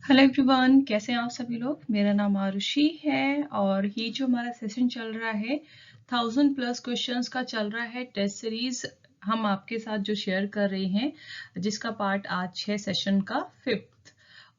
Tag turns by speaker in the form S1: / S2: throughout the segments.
S1: Hello everyone, कैसे हैं आप सभी लोग। मेरा नाम आरुषि है और ये जो हमारा सेशन चल रहा है 1000+ क्वेश्चंस का चल रहा है टेस्ट सीरीज हम आपके साथ जो शेयर कर रहे हैं, जिसका पार्ट आज है सेशन का 5th।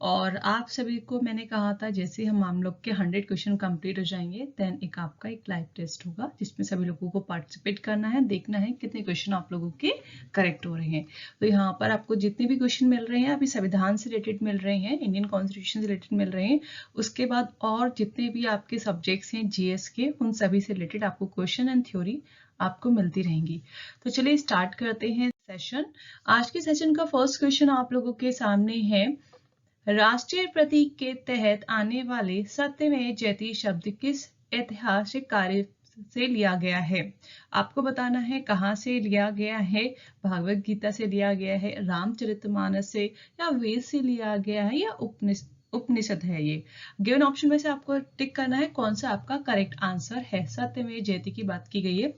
S1: और आप सभी को मैंने कहा था जैसे हम लोग के 100 क्वेश्चन कंप्लीट हो जाएंगे देन आपका एक लाइव टेस्ट होगा जिसमें सभी लोगों को पार्टिसिपेट करना है, देखना है कितने क्वेश्चन आप लोगों के करेक्ट हो रहे हैं। तो यहाँ पर आपको जितने भी क्वेश्चन मिल रहे हैं अभी संविधान से रिलेटेड मिल रहे हैं, इंडियन कॉन्स्टिट्यूशन से रिलेटेड मिल रहे हैं, उसके बाद और जितने भी आपके सब्जेक्ट्स हैं जीएस के उन सभी से रिलेटेड आपको क्वेश्चन एंड थ्योरी आपको मिलती रहेंगी। तो चलिए स्टार्ट करते हैं सेशन। आज के सेशन का फर्स्ट क्वेश्चन आप लोगों के सामने है, राष्ट्रीय प्रतीक के तहत आने वाले सत्यमेव जयते शब्द किस ऐतिहासिक कार्य से लिया गया है। आपको बताना है कहाँ से लिया गया है, भागवत गीता से लिया गया है, रामचरितमानस से, या वेद से लिया गया है, या उपनिषद है। ये गिवन ऑप्शन में से आपको टिक करना है कौन सा आपका करेक्ट आंसर है। सत्यमेव जयते की बात की गई है।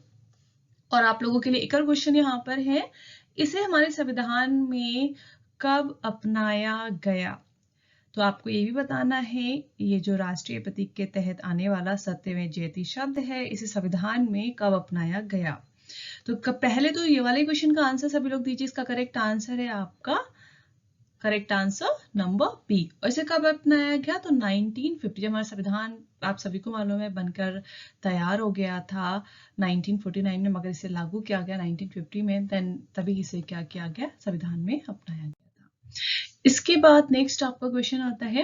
S1: और आप लोगों के लिए एक और क्वेश्चन यहाँ पर है, इसे हमारे संविधान में कब अपनाया गया। तो आपको ये भी बताना है ये जो राष्ट्रीय प्रतीक के तहत आने वाला सत्यमेव जयते शब्द है इसे संविधान में कब अपनाया गया। तो पहले तो ये वाले क्वेश्चन का आंसर सभी लोग दीजिए। इसका करेक्ट आंसर है आपका करेक्ट आंसर नंबर बी। और इसे कब अपनाया गया तो 1950, जब हमारा संविधान आप सभी को मालूम है बनकर तैयार हो गया था 1949 में, मगर इसे लागू किया गया 1950 में, देन तभी इसे क्या किया गया संविधान में अपनाया गया था। इसके बाद नेक्स्ट आपका क्वेश्चन आता है,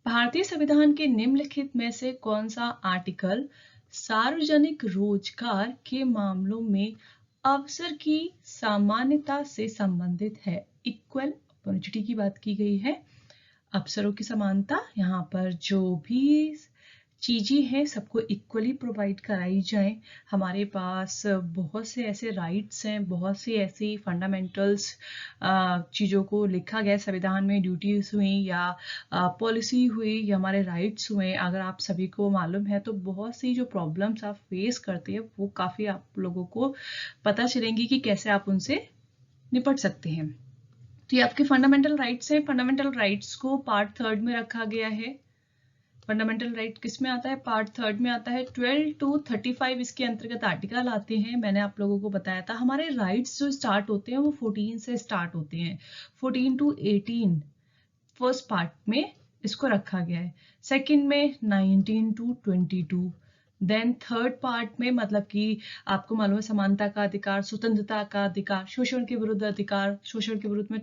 S1: भारतीय संविधान के निम्नलिखित में से कौन सा आर्टिकल सार्वजनिक रोजगार के मामलों में अवसर की सामान्यता से संबंधित है। इक्वल अपॉर्चुनिटी की बात की गई है, अवसरों की समानता, यहाँ पर जो भी चीजें हैं सबको इक्वली प्रोवाइड कराई जाए। हमारे पास बहुत से ऐसे राइट्स हैं, बहुत से ऐसी फंडामेंटल्स चीज़ों को लिखा गया संविधान में, ड्यूटीज हुई या पॉलिसी हुई या हमारे राइट्स हुए। अगर आप सभी को मालूम है तो बहुत सी जो प्रॉब्लम्स आप फेस करते हैं वो काफ़ी आप लोगों को पता चलेंगी कि कैसे आप उनसे निपट सकते हैं। तो ये आपके फंडामेंटल राइट्स हैं। फंडामेंटल राइट्स को पार्ट 3 में रखा गया है। फंडामेंटल राइट किस में आता है, पार्ट 3 में आता है। 12 to 35 इसके अंतर्गत आर्टिकल आते हैं। मैंने आप लोगों को बताया था हमारे राइट्स जो स्टार्ट होते हैं वो 14 से स्टार्ट होते हैं। 14 to 18 फर्स्ट पार्ट में इसको रखा गया है। सेकंड में 19 to 22, देन थर्ड पार्ट में मतलब कि आपको मालूम है समानता का अधिकार, स्वतंत्रता का अधिकार, शोषण के विरुद्ध अधिकार, शोषण के विरुद्ध में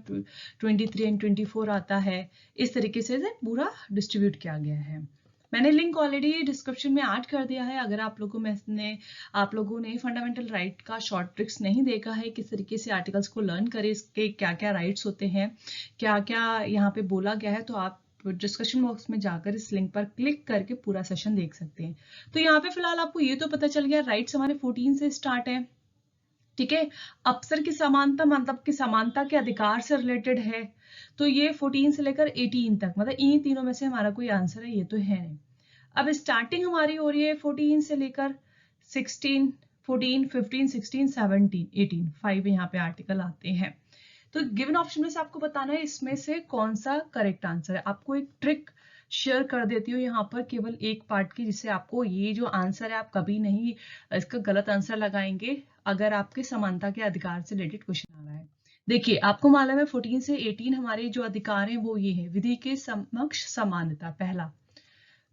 S1: 23 एंड 24 आता है। इस तरीके से पूरा डिस्ट्रीब्यूट किया गया है। मैंने लिंक ऑलरेडी डिस्क्रिप्शन में ऐड कर दिया है। अगर आप लोगों ने फंडामेंटल राइट का शॉर्ट ट्रिक्स नहीं देखा है, किस तरीके से आर्टिकल्स को लर्न करें, इसके क्या क्या राइट्स होते हैं, क्या क्या यहाँ पे बोला गया है, तो आप डिस्कशन बॉक्स में जाकर इस लिंक पर क्लिक करके पूरा सेशन देख सकते हैं। तो यहाँ पे फिलहाल आपको ये तो पता चल गया राइट्स हमारे 14 से स्टार्ट है, ठीक है। अवसर की समानता मतलब कि समानता के अधिकार से रिलेटेड है, तो ये 14 से लेकर 18 तक, मतलब इन तीनों में से हमारा कोई आंसर है ये तो है नहीं। अब स्टार्टिंग हमारी हो रही है 14 से लेकर 16, 14, 15, 16, 17, 18, 5 यहाँ पे आर्टिकल आते हैं। तो गिवन ऑप्शन में से आपको बताना है इसमें से कौन सा करेक्ट आंसर है। आपको एक ट्रिक शेयर कर देती हूँ यहाँ पर केवल एक पार्ट की, जिससे आपको ये जो आंसर है आप कभी नहीं इसका गलत आंसर लगाएंगे अगर आपके समानता के अधिकार से रिलेटेड क्वेश्चन आ रहा है। देखिए आपको मालूम है 14 से 18 हमारे जो अधिकार हैं वो ये है, विधि के समक्ष समानता पहला,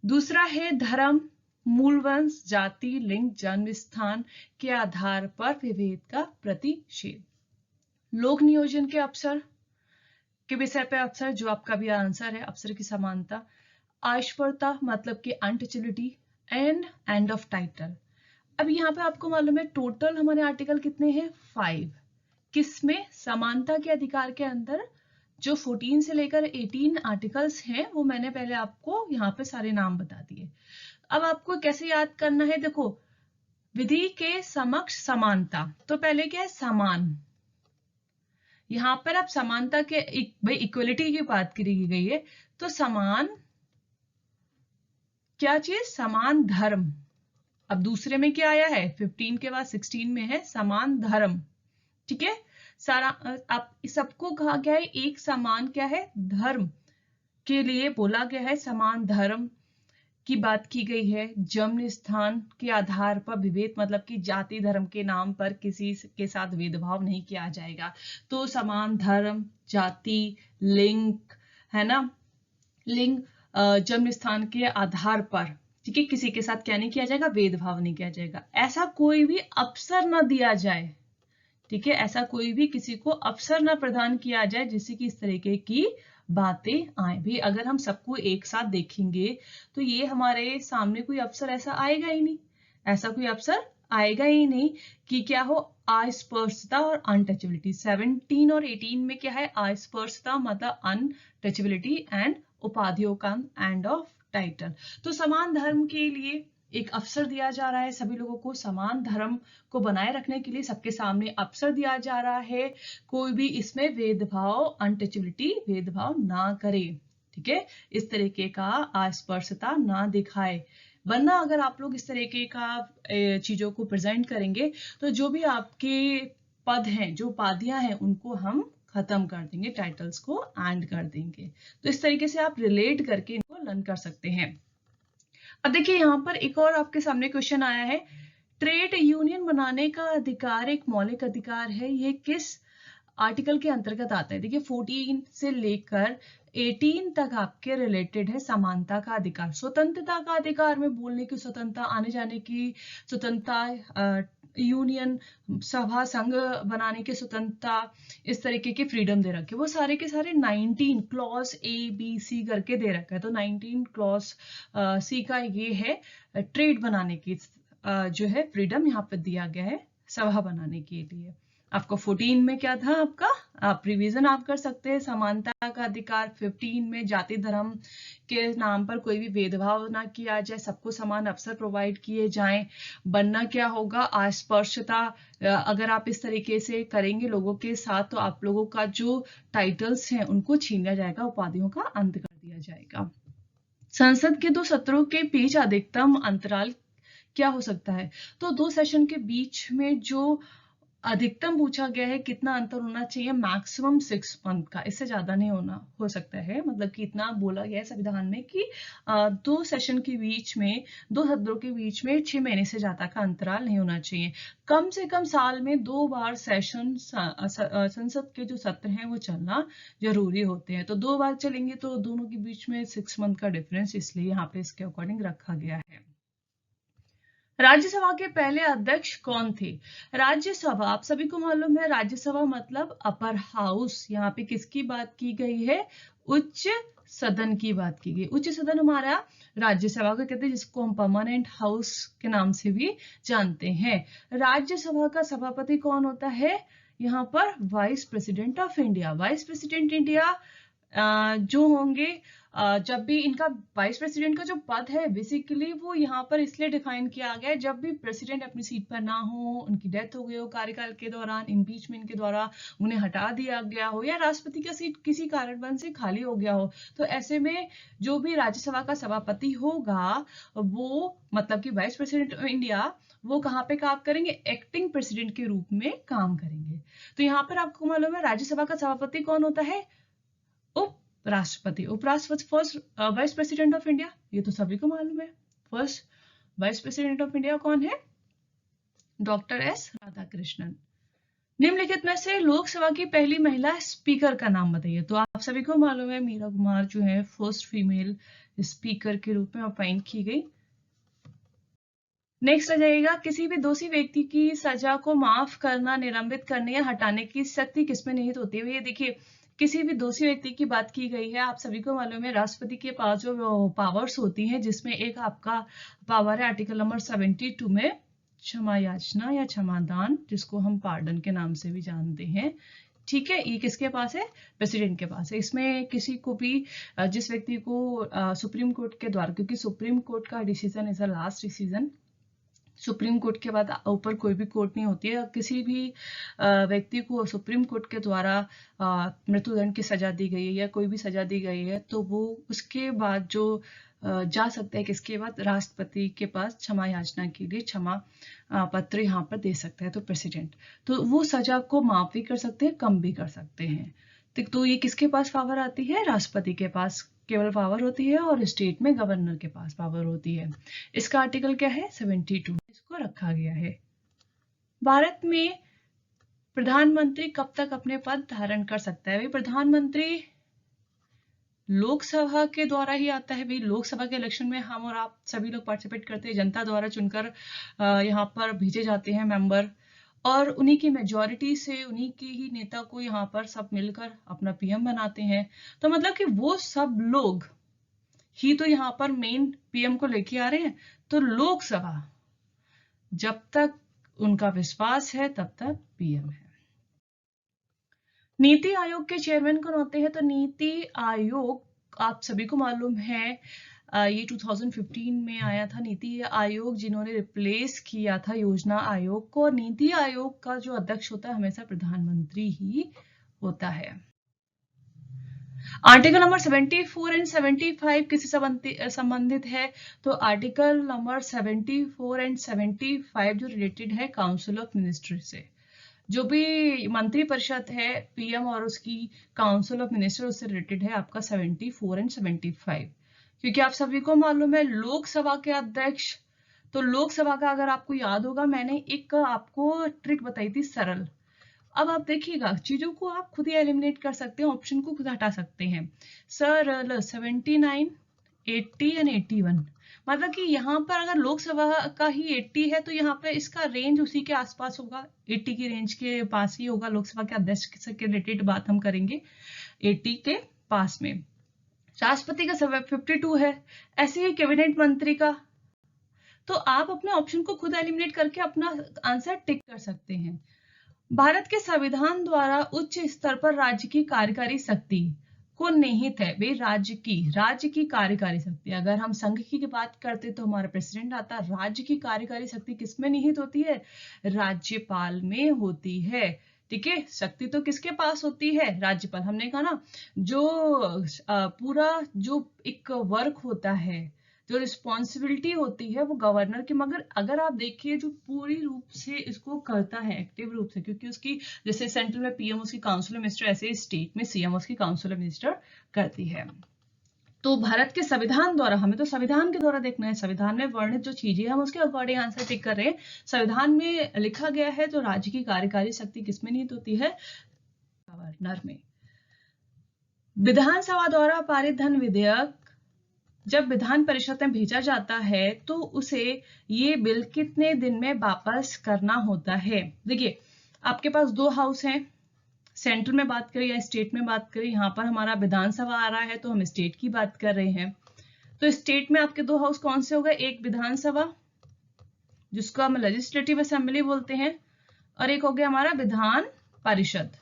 S1: दूसरा है धर्म, मूलवंश, जाति, लिंग, जन्म स्थान के आधार पर विभेद का प्रतिषेध, लोक नियोजन के अवसर के विषय पे अवसर जो आपका भी आंसर है, अवसर की समानता, आश्वरता मतलब कि untouchability, and end of title. अब यहाँ पे आपको मालूम है टोटल हमारे आर्टिकल कितने हैं, 5। किसमें, समानता के अधिकार के अंदर जो 14 से लेकर 18 आर्टिकल्स हैं वो मैंने पहले आपको यहाँ पे सारे नाम बता दिए। अब आपको कैसे याद करना है, देखो विधि के समक्ष समानता, तो पहले क्या है समान, यहां पर आप समानता के भाई इक्वलिटी की बात करी गई है, तो समान क्या चीज, समान धर्म। अब दूसरे में क्या आया है 15 के बाद 16 में है समान धर्म, ठीक है। सारा आप सबको कहा गया है एक समान क्या है धर्म, के लिए बोला गया है, समान धर्म की बात की गई है, जन्म स्थान के आधार पर विभेद मतलब कि जाति धर्म के नाम पर किसी के साथ भेदभाव नहीं किया जाएगा। तो समान धर्म, जाति, लिंग, है ना, लिंग, जन्म स्थान के आधार पर, ठीक है, किसी के साथ क्या नहीं किया जाएगा, भेदभाव नहीं किया जाएगा। ऐसा कोई भी अवसर न दिया जाए, ठीक है, ऐसा कोई भी किसी को अवसर न प्रदान किया जाए जिससे कि इस तरीके की बातें आए। भी अगर हम सबको एक साथ देखेंगे तो ये हमारे सामने कोई अवसर ऐसा आएगा ही नहीं, ऐसा कोई अवसर आएगा ही नहीं कि क्या हो, अस्पृश्यता और अनटचेबिलिटी। 17 और 18 में क्या है, अस्पृश्यता मतलब अनटचेबिलिटी एंड उपाधियों का एंड ऑफ टाइटल। तो समान धर्म के लिए एक अवसर दिया जा रहा है, सभी लोगों को समान धर्म को बनाए रखने के लिए सबके सामने अवसर दिया जा रहा है। कोई भी इसमें भेदभाव, अनटचेबिलिटी भेदभाव ना करे, ठीक है, इस तरीके का अस्पृश्यता ना दिखाए। वरना अगर आप लोग इस तरीके का चीजों को प्रेजेंट करेंगे तो जो भी आपके पद हैं, जो उपाधियां हैं, उनको हम खत्म कर देंगे, टाइटल्स को एंड कर देंगे। तो इस तरीके से आप रिलेट करके इनको लर्न कर सकते हैं। अब देखिए यहाँ पर एक और आपके सामने क्वेश्चन आया है, ट्रेड यूनियन बनाने का अधिकार एक मौलिक अधिकार है, ये किस आर्टिकल के अंतर्गत आता है? देखिए 14 से लेकर 18 तक आपके रिलेटेड है समानता का अधिकार, स्वतंत्रता का अधिकार में बोलने की स्वतंत्रता, आने जाने की स्वतंत्रता, यूनियन सभा संघ बनाने की स्वतंत्रता, इस तरीके की फ्रीडम दे रखे, वो सारे के सारे 19 क्लॉज A-B-C करके दे रखा है। तो 19 क्लॉज C का ये है ट्रेड बनाने की जो है फ्रीडम यहाँ पे दिया गया है सभा बनाने के लिए। आपको 14 में क्या था, आपका आप रिवीजन आप कर सकते हैं, समानता का अधिकार। 15 में जाति धर्म के नाम पर कोई भी भेदभाव ना किया जाए, सबको समान अवसर प्रोवाइड किए जाएं। बनना क्या होगा, अस्पृश्यता, अगर आप इस तरीके से करेंगे लोगों के साथ तो आप लोगों का जो टाइटल्स हैं उनको छीन लिया जाएगा, उपाधियों का अंत कर दिया जाएगा। संसद के 2 सत्रों के बीच अधिकतम अंतराल क्या हो सकता है? तो 2 सेशन के बीच में जो अधिकतम पूछा गया है, कितना अंतर होना चाहिए, मैक्सिमम 6 मंथ का, इससे ज्यादा नहीं होना हो सकता है। मतलब कि इतना बोला गया है संविधान में कि 2 सेशन के बीच में, 2 सत्रों के बीच में 6 महीने से ज्यादा का अंतराल नहीं होना चाहिए। कम से कम साल में 2 बार सेशन संसद के जो सत्र हैं वो चलना जरूरी होते हैं। तो 2 बार चलेंगे तो दोनों के बीच में 6 मंथ का डिफरेंस, इसलिए यहाँ पे इसके अकॉर्डिंग रखा गया है। राज्यसभा के पहले अध्यक्ष कौन थे? राज्यसभा, आप सभी को मालूम है, राज्यसभा मतलब अपर हाउस। यहाँ पे किसकी बात की गई है, उच्च सदन की बात की गई। उच्च सदन हमारा राज्यसभा को कहते हैं, जिसको हम परमानेंट हाउस के नाम से भी जानते हैं। राज्यसभा का सभापति कौन होता है? यहाँ पर vice president of India. Vice president India जो होंगे, जब भी इनका वाइस प्रेसिडेंट का जो पद है बेसिकली वो यहाँ पर इसलिए डिफाइन किया गया है, जब भी प्रेसिडेंट अपनी सीट पर ना हो, उनकी डेथ हो गई हो कार्यकाल के दौरान, इम्पीचमेंट के द्वारा उन्हें हटा दिया गया हो, या राष्ट्रपति का सीट किसी कारणवश से खाली हो गया हो, तो ऐसे में जो भी राज्यसभा का सभापति होगा वो मतलब कि वाइस प्रेसिडेंट ऑफ इंडिया, वो कहाँ पे काम करेंगे, एक्टिंग प्रेसिडेंट के रूप में काम करेंगे। तो यहाँ पर आपको मालूम है राज्यसभा का सभापति कौन होता है? उपराष्ट्रपति। उपराष्ट्रपति first vice president of India, ये तो सभी को मालूम है। First vice president of India कौन है? Doctor S Radhakrishnan. निम्नलिखित में से लोकसभा की पहली महिला स्पीकर का नाम बताइए। तो आप सभी को मालूम है मीरा कुमार जो है फर्स्ट फीमेल स्पीकर के रूप में अपॉइंट की गई। नेक्स्ट आ जाएगा, किसी भी दोषी व्यक्ति की सजा को माफ करना, निलंबित करने या हटाने की शक्ति किसमें निहित होती है? ये देखिए, किसी भी दोषी व्यक्ति की बात की गई है। आप सभी को मालूम है राष्ट्रपति के पास जो पावर्स होती हैं, जिसमें एक आपका पावर है आर्टिकल नंबर 72 में क्षमा याचना या क्षमादान, जिसको हम पार्डन के नाम से भी जानते हैं। ठीक है, ये किसके पास है? प्रेसिडेंट के पास है। इसमें किसी को भी, जिस व्यक्ति को सुप्रीम कोर्ट के द्वारा, क्योंकि सुप्रीम कोर्ट का decision is a last decision, supreme court के बाद ऊपर कोई भी कोर्ट नहीं होती है, किसी भी व्यक्ति को सुप्रीम कोर्ट के द्वारा मृत्युदंड की सजा दी गई है या कोई भी सजा दी गई है, तो वो उसके बाद जो जा सकता है, किसके बाद? राष्ट्रपति के पास क्षमा याचना के लिए क्षमा पत्र यहाँ पर दे सकता है। तो प्रेसिडेंट, तो वो सजा को माफ भी कर सकते हैं, कम भी कर सकते हैं। तो ये किसके पास पावर आती है? राष्ट्रपति के पास। केवल पावर होती है और स्टेट में गवर्नर के पास पावर होती है। इसका आर्टिकल क्या है? 72 इसको रखा गया है। भारत में प्रधानमंत्री कब तक अपने पद धारण कर सकता है? भाई प्रधानमंत्री लोकसभा के द्वारा ही आता है। भाई लोकसभा के इलेक्शन में हम और आप सभी लोग पार्टिसिपेट करते हैं, जनता द्वारा चुनकर यहाँ पर भेजे जाते हैं मेंबर, और उन्हीं की मेजॉरिटी से उन्हीं के ही नेता को यहाँ पर सब मिलकर अपना पीएम बनाते हैं। तो मतलब कि वो सब लोग ही तो यहाँ पर मेन पीएम को लेके आ रहे हैं। तो लोकसभा जब तक उनका विश्वास है तब तक पीएम है। नीति आयोग के चेयरमैन कौन होते हैं? तो नीति आयोग आप सभी को मालूम है, ये 2015 में आया था नीति आयोग, जिन्होंने रिप्लेस किया था योजना आयोग को। नीति आयोग का जो अध्यक्ष होता है हमेशा प्रधानमंत्री ही होता है। आर्टिकल नंबर 74 एंड 75 किससे संबंधित है? तो आर्टिकल नंबर 74 एंड 75 जो रिलेटेड है काउंसिल ऑफ मिनिस्ट्री से। जो भी मंत्री परिषद है पीएम और उसकी काउंसिल ऑफ मिनिस्टर, उससे रिलेटेड है आपका 74 एंड 75। क्योंकि आप सभी को मालूम है लोकसभा के अध्यक्ष, तो लोकसभा का अगर आपको याद होगा मैंने एक आपको ट्रिक बताई थी सरल। अब आप देखिएगा चीजों को आप खुद ही एलिमिनेट कर सकते हैं, ऑप्शन को खुद हटा सकते हैं। सरल 79, 80 एंड 81, मतलब कि यहाँ पर अगर लोकसभा का ही 80 है तो यहाँ पे इसका रेंज उसी के आसपास होगा, 80 की रेंज के पास ही होगा। लोकसभा के अध्यक्ष के रिलेटेड बात हम करेंगे 80 के पास में। राष्ट्रपति का 52 है, ऐसे ही कैबिनेट मंत्री का। तो आप अपने ऑप्शन को खुद एलिमिनेट करके अपना आंसर टिक कर सकते हैं। भारत के संविधान द्वारा उच्च स्तर पर राज्य की कार्यकारी शक्ति को निहित है। वे राज्य की कार्यकारी शक्ति, अगर हम संघ की बात करते तो हमारा प्रेसिडेंट आता। राज्य की कार्यकारी शक्ति किसमें निहित होती है? राज्यपाल में होती है। ठीक है, शक्ति तो किसके पास होती है? राज्यपाल। हमने कहा ना जो पूरा जो एक वर्क होता है, जो रिस्पॉन्सिबिलिटी होती है वो गवर्नर की, मगर अगर आप देखिए जो पूरी रूप से इसको करता है एक्टिव रूप से, क्योंकि उसकी जैसे सेंट्रल में पीएम उसकी काउंसिल मिनिस्टर, ऐसे स्टेट में सीएम उसकी काउंसिल मिनिस्टर करती है। तो भारत के संविधान द्वारा, हमें तो संविधान के द्वारा देखना है, संविधान में वर्णित जो चीजें हम उसके अकॉर्डिंग आंसर टिक कर रहे हैं। संविधान में लिखा गया है तो राज्य की कार्यकारी शक्ति किसमें निहित होती है? गवर्नर में। विधानसभा द्वारा पारित धन विधेयक जब विधान परिषद में भेजा जाता है तो उसे ये बिल कितने दिन में वापस करना होता है? देखिए आपके पास दो हाउस हैं, सेंट्रल में बात करें या स्टेट में बात करें। यहाँ पर हमारा विधानसभा आ रहा है तो हम स्टेट की बात कर रहे हैं। तो स्टेट में आपके दो हाउस कौन से हो गए? एक विधानसभा जिसको हम लेजिस्लेटिव असेंबली बोलते हैं, और एक हो गया हमारा विधान परिषद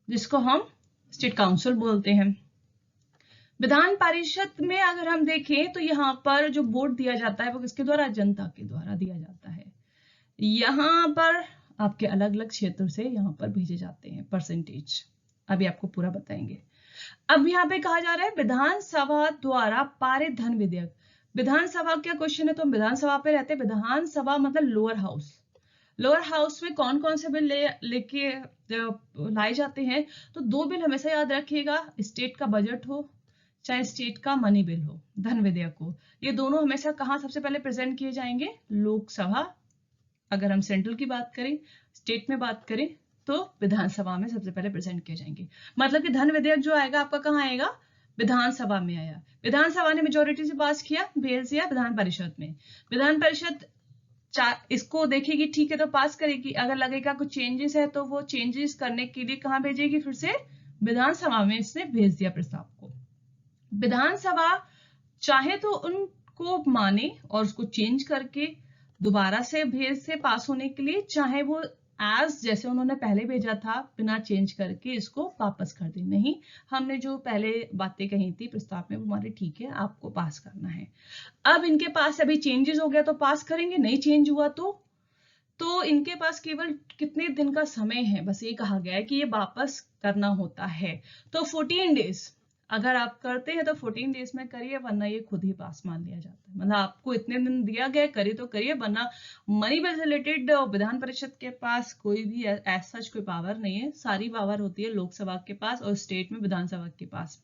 S1: जिसको हम स्टेट काउंसिल बोलते हैं। विधान परिषद में अगर हम देखें तो यहाँ पर जो वोट दिया जाता है वो किसके द्वारा? जनता के द्वारा दिया जाता है। यहाँ पर आपके अलग अलग क्षेत्र से यहाँ पर भेजे जाते हैं परसेंटेज, अभी आपको पूरा बताएंगे। अब यहाँ पे कहा जा रहा है विधानसभा द्वारा पारित धन विधेयक। विधानसभा क्या क्वेश्चन है? तो हम विधानसभा पे रहते हैं। विधानसभा मतलब लोअर हाउस। लोअर हाउस में कौन कौन से बिल लेके लाए जाते हैं? तो दो बिल हमेशा याद रखिएगा, स्टेट का बजट हो चाहे स्टेट का मनी बिल हो, धन विधेयक हो, ये दोनों हमेशा कहाँ सबसे पहले प्रेजेंट किए जाएंगे? लोकसभा। अगर हम सेंट्रल की बात करें, स्टेट में बात करें तो विधानसभा में सबसे पहले प्रेजेंट किए जाएंगे। मतलब कि धन विधेयक जो आएगा आपका कहाँ आएगा? विधानसभा में आया। विधानसभा ने मेजोरिटी से पास किया, भेज दिया विधान परिषद में। विधान परिषद इसको देखेगी, ठीक है तो पास करेगी। अगर लगेगा कुछ चेंजेस है तो वो चेंजेस करने के लिए कहाँ भेजेगी? फिर से विधानसभा में इसने भेज दिया प्रस्ताव को। विधानसभा चाहे तो उनको माने और उसको चेंज करके दोबारा से भेज से पास होने के लिए, चाहे वो एज जैसे उन्होंने पहले भेजा था बिना चेंज करके इसको वापस कर दे। नहीं, हमने जो पहले बातें कही थी प्रस्ताव में वो हमारे ठीक है, आपको पास करना है। अब इनके पास अभी चेंजेस हो गया तो पास करेंगे, नहीं चेंज हुआ तो इनके पास केवल कितने दिन का समय है, बस ये कहा गया है कि ये वापस करना होता है। तो 14 डेज अगर आप करते हैं तो 14 डेज में करिए, वरना ये खुद ही पास मान लिया जाता है। मतलब आपको इतने दिन दिया गया, करिए तो करिए, वरना मनी बिल से रिलेटेड विधान परिषद के पास कोई भी सच कोई पावर नहीं है। सारी पावर होती है लोकसभा के पास और स्टेट में विधानसभा के पास।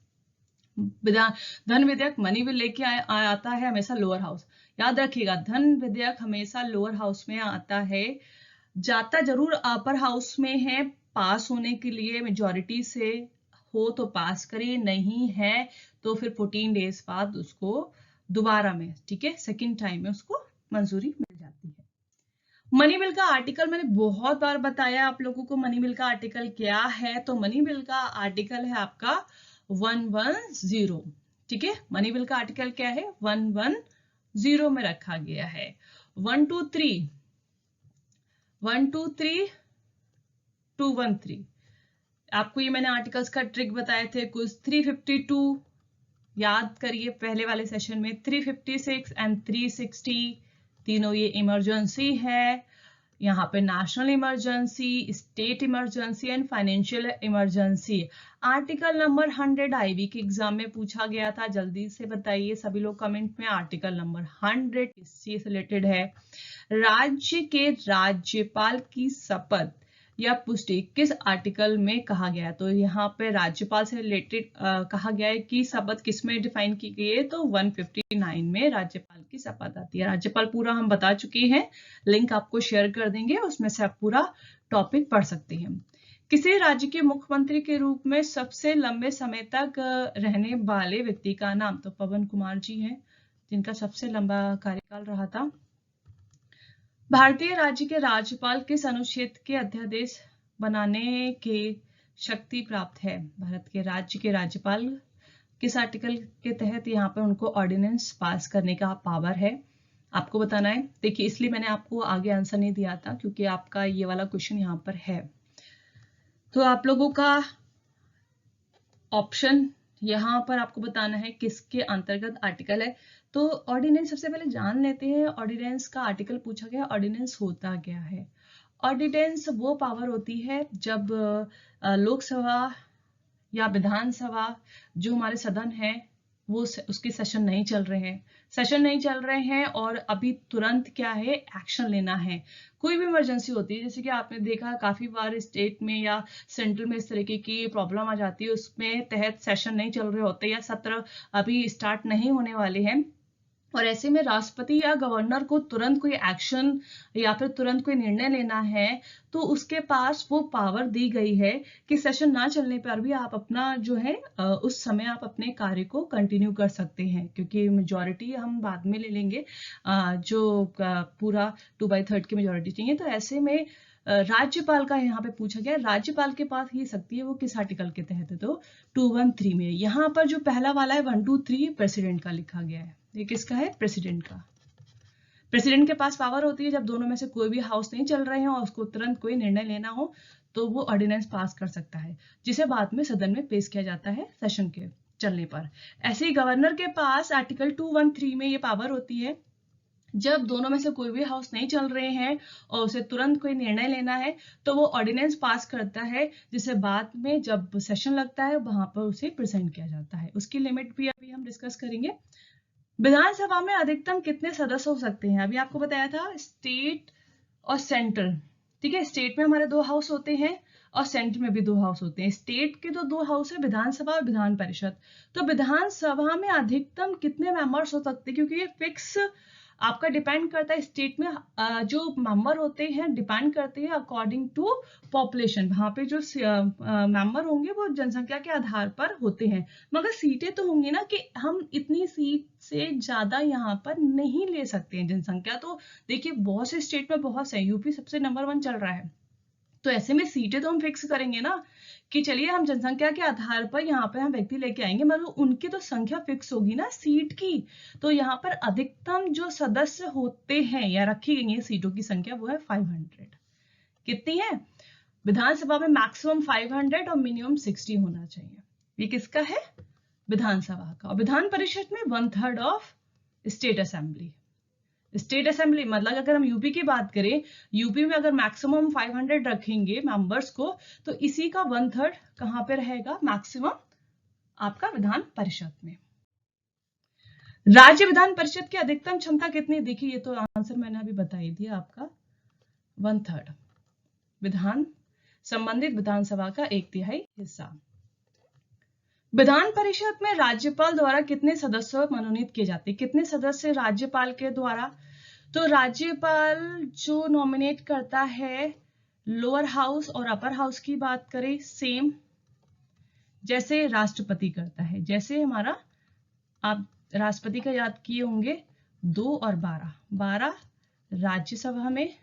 S1: धन विधेयक मनी बिल लेके आता है हमेशा लोअर हाउस। याद रखिएगा, धन विधेयक हमेशा लोअर हाउस में आता है, जाता जरूर अपर हाउस में है पास होने के लिए, मेजॉरिटी से हो तो पास करिए, नहीं है तो फिर 14 डेज बाद उसको दोबारा में, ठीक है, सेकेंड टाइम में उसको मंजूरी मिल जाती है। मनी बिल का आर्टिकल मैंने बहुत बार बताया आप लोगों को, मनी बिल का आर्टिकल क्या है। तो मनी बिल का आर्टिकल है आपका 110, ठीक है। मनी बिल का आर्टिकल क्या है, 110 में रखा गया है। 123 213 आपको ये मैंने आर्टिकल्स का ट्रिक बताए थे कुछ। 352 याद करिए पहले वाले सेशन में, 356 एंड 360 तीनों ये इमरजेंसी है। यहाँ पे national emergency, state emergency and financial emergency. Article number 100 IB के एग्जाम में पूछा गया था, जल्दी से बताइए सभी लोग कमेंट में। आर्टिकल नंबर 100 इससे रिलेटेड है। राज्य के राज्यपाल की शपथ या पुष्टि किस आर्टिकल में कहा गया है? तो यहाँ पे राज्यपाल से रिलेटेड कहा गया है कि शपथ किस में डिफाइन की गई है, तो 159 में राज्यपाल की शपथ आती है। राज्यपाल पूरा हम बता चुके हैं, लिंक आपको शेयर कर देंगे, उसमें से आप पूरा टॉपिक पढ़ सकते हैं। किसी राज्य के मुख्यमंत्री के रूप में सबसे लंबे समय तक रहने वाले व्यक्ति का नाम, तो पवन कुमार जी हैं जिनका सबसे लंबा कार्यकाल रहा था। भारतीय राज्य के राज्यपाल किस अनुच्छेद के अध्यादेश बनाने के शक्ति प्राप्त है? भारत के राज्य के राज्यपाल किस आर्टिकल के तहत यहाँ पर उनको ऑर्डिनेंस पास करने का पावर है, आपको बताना है। देखिए इसलिए मैंने आपको आगे आंसर नहीं दिया था क्योंकि आपका ये वाला क्वेश्चन यहाँ पर है। तो आप लोगों का ऑप्शन यहाँ पर आपको बताना है किसके अंतर्गत आर्टिकल है। तो ऑर्डिनेंस सबसे पहले जान लेते हैं, ऑर्डिनेंस का आर्टिकल पूछा गया, ऑर्डिनेंस होता क्या है। ऑर्डिनेंस वो पावर होती है जब लोकसभा या विधानसभा जो हमारे सदन है वो उसके सेशन नहीं चल रहे हैं और अभी तुरंत क्या है एक्शन लेना है। कोई भी इमरजेंसी होती है, जैसे कि आपने देखा काफी बार स्टेट में या सेंट्रल में इस तरीके की प्रॉब्लम आ जाती है, उसमें तहत सेशन नहीं चल रहे होते या सत्र अभी स्टार्ट नहीं होने वाले हैं, और ऐसे में राष्ट्रपति या गवर्नर को तुरंत कोई एक्शन या फिर तुरंत कोई निर्णय लेना है, तो उसके पास वो पावर दी गई है कि सेशन ना चलने पर भी आप अपना जो है उस समय आप अपने कार्य को कंटिन्यू कर सकते हैं, क्योंकि मेजॉरिटी हम बाद में ले लेंगे, जो पूरा 2/3 की मेजॉरिटी चाहिए। तो ऐसे में राज्यपाल का यहाँ पे पूछा गया, राज्यपाल के पास ये शक्ति है, वो किस आर्टिकल के तहत है? तो 213 में। यहाँ पर जो पहला वाला है 123 प्रेसिडेंट का लिखा गया है, ये किसका है? प्रेसिडेंट का। प्रेसिडेंट के पास पावर होती है जब दोनों में से कोई भी हाउस नहीं चल रहे हैं और उसको तुरंत कोई निर्णय लेना हो तो वो ऑर्डिनेंस पास कर सकता है, जिसे बाद में सदन में पेश किया जाता है सेशन के चलने पर। ऐसे ही गवर्नर के पास आर्टिकल 213 में ये पावर होती है, जब दोनों में से कोई भी हाउस नहीं चल रहे हैं और उसे तुरंत कोई निर्णय लेना है तो वो ऑर्डिनेंस पास करता है, जिसे बाद में जब सेशन लगता है वहां पर उसे प्रेजेंट किया जाता है। उसकी लिमिट भी अभी हम डिस्कस करेंगे। विधानसभा में अधिकतम कितने सदस्य हो सकते हैं? अभी आपको बताया था स्टेट और सेंट्रल, ठीक है। स्टेट में हमारे 2 हाउस होते हैं और सेंट्रल में भी 2 हाउस होते हैं। स्टेट के तो 2 हाउस है, विधानसभा और विधान परिषद। तो विधानसभा में अधिकतम कितने मेंबर्स हो सकते हैं, क्योंकि ये फिक्स आपका डिपेंड करता है, स्टेट में जो मेंबर होते हैं डिपेंड करते हैं अकॉर्डिंग टू पॉपुलेशन। वहां पे जो मेंबर होंगे वो जनसंख्या के आधार पर होते हैं, मगर सीटें तो होंगी ना कि हम इतनी सीट से ज्यादा यहाँ पर नहीं ले सकते हैं जनसंख्या। तो देखिए बहुत से स्टेट में बहुत से, यूपी सबसे नंबर 1 चल रहा है, तो ऐसे में सीटें तो हम फिक्स करेंगे ना कि चलिए हम जनसंख्या के आधार पर यहाँ पे हम व्यक्ति लेके आएंगे, मतलब उनकी तो संख्या फिक्स होगी ना सीट की। तो यहाँ पर अधिकतम जो सदस्य होते हैं या रखी गई है सीटों की संख्या वो है 500। कितनी है? विधानसभा में मैक्सिमम 500 और मिनिमम 60 होना चाहिए। ये किसका है? विधानसभा का। और विधान परिषद में 1/3 of state assembly. State assembly मतलब अगर हम यूपी की बात करें, यूपी में अगर मैक्सिमम 500 रखेंगे मेंबर्स को, तो इसी का 1/3 कहां पे रहेगा? मैक्सिमम आपका विधान परिषद में। राज्य विधान परिषद की अधिकतम क्षमता कितनी? देखिए ये तो आंसर मैंने अभी बता ही दिया आपका, 1/3 विधान संबंधित विधानसभा का 1/3 हिस्सा। विधान परिषद में राज्यपाल द्वारा कितने सदस्य मनोनीत किए जाते हैं? कितने सदस्य राज्यपाल के द्वारा? तो राज्यपाल जो नॉमिनेट करता है, लोअर हाउस और अपर हाउस की बात करें सेम जैसे राष्ट्रपति करता है। जैसे हमारा आप राष्ट्रपति का याद किए होंगे 2 और 12 राज्यसभा में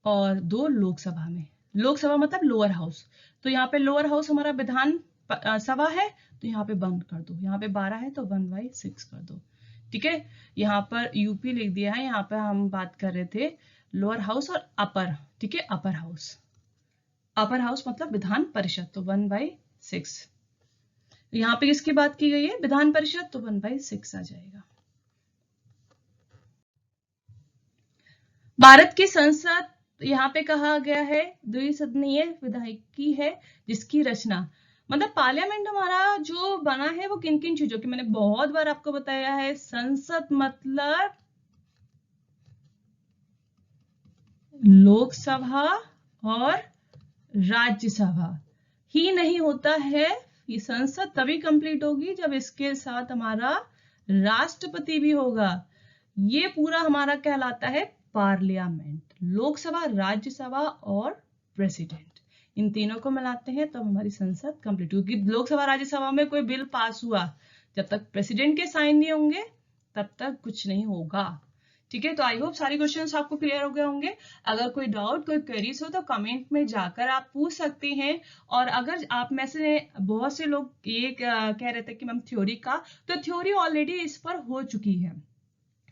S1: और 2 लोकसभा में। लोकसभा मतलब लोअर हाउस, तो यहाँ पे लोअर हाउस हमारा विधान सभा है, तो यहाँ पे बंद कर दो। यहाँ पे 12 है तो 1/6 कर दो। ठीक है, यहाँ पर यूपी लिख दिया है। यहाँ पे हम बात कर रहे थे लोअर हाउस और अपर। ठीक है, अपर हाउस, अपर हाउस मतलब विधान परिषद, तो 1/6। यहाँ पे किसकी बात की गई है? विधान परिषद, तो 1/6 आ जाएगा। भारत की संसद यहाँ पे कहा गया है द्विसदनीय विधायिकी है जिसकी रचना, मतलब पार्लियामेंट हमारा जो बना है वो किन किन चीजों की, मैंने बहुत बार आपको बताया है। संसद मतलब लोकसभा और राज्यसभा ही नहीं होता है। ये संसद तभी कंप्लीट होगी जब इसके साथ हमारा राष्ट्रपति भी होगा। ये पूरा हमारा कहलाता है पार्लियामेंट। लोकसभा, राज्यसभा और प्रेसिडेंट, इन तीनों को मिलाते हैं तब हमारी संसद कंप्लीट, क्योंकि लोकसभा राज्यसभा में कोई बिल पास हुआ, जब तक प्रेसिडेंट के साइन नहीं होंगे तब तक कुछ नहीं होगा। ठीक है, तो आई होप सारे क्वेश्चंस आपको क्लियर हो गए होंगे। अगर कोई डाउट, कोई क्वेरीज हो तो कमेंट में जाकर आप पूछ सकते हैं। और अगर आप में से बहुत से लोग ये कह रहे थे कि मैम थ्योरी का, तो थ्योरी ऑलरेडी इस पर हो चुकी है।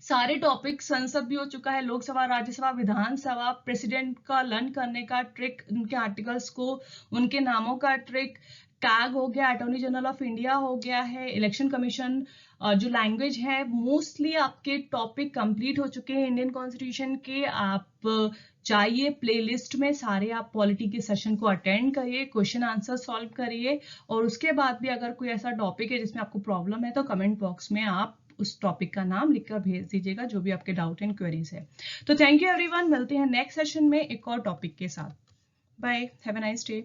S1: सारे टॉपिक, संसद भी हो चुका है, लोकसभा, राज्यसभा, विधानसभा, प्रेसिडेंट का लर्न करने का ट्रिक, उनके आर्टिकल्स को, उनके नामों का ट्रिक, टैग हो गया, अटॉर्नी जनरल ऑफ इंडिया हो गया है, इलेक्शन कमीशन, जो लैंग्वेज है, मोस्टली आपके टॉपिक कंप्लीट हो चुके हैं इंडियन कॉन्स्टिट्यूशन के। आप चाहिए प्लेलिस्ट में सारे आप पॉलिटी के सेशन को अटेंड करिए, क्वेश्चन आंसर सॉल्व करिए, और उसके बाद भी अगर कोई ऐसा टॉपिक है जिसमें आपको प्रॉब्लम है तो कमेंट बॉक्स में आप उस टॉपिक का नाम लिखकर भेज दीजिएगा, जो भी आपके डाउट एंड क्वेरीज है। तो थैंक यू एवरीवन, मिलते हैं नेक्स्ट सेशन में एक और टॉपिक के साथ। Bye, have a nice day.